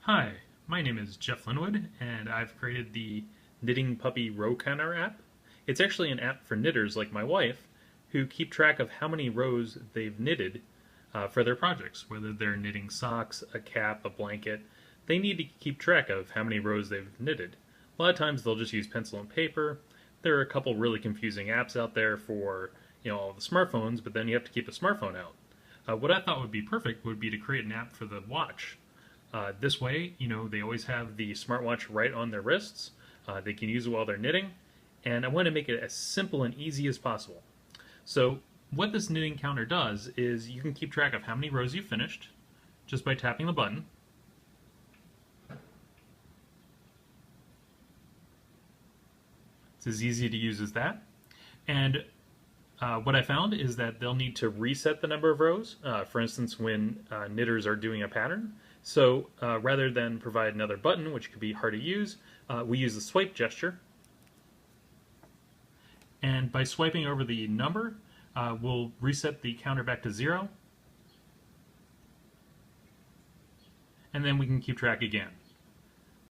Hi, my name is Jeff Linwood, and I've created the Knitting Puppy Row Counter app. It's actually an app for knitters like my wife who keep track of how many rows they've knitted for their projects, whether they're knitting socks, a cap, a blanket. They need to keep track of how many rows they've knitted. A lot of times they'll just use pencil and paper. There are a couple really confusing apps out there for all the smartphones, but then you have to keep the smartphone out. What I thought would be perfect would be to create an app for the watch. This way, they always have the smartwatch right on their wrists. They can use it while they're knitting, and I want to make it as simple and easy as possible. So what this knitting counter does is you can keep track of how many rows you've finished just by tapping the button. It's as easy to use as that. And what I found is that they'll need to reset the number of rows, for instance, when knitters are doing a pattern. So rather than provide another button, which could be hard to use, we use the swipe gesture. And by swiping over the number, we'll reset the counter back to 0. And then we can keep track again.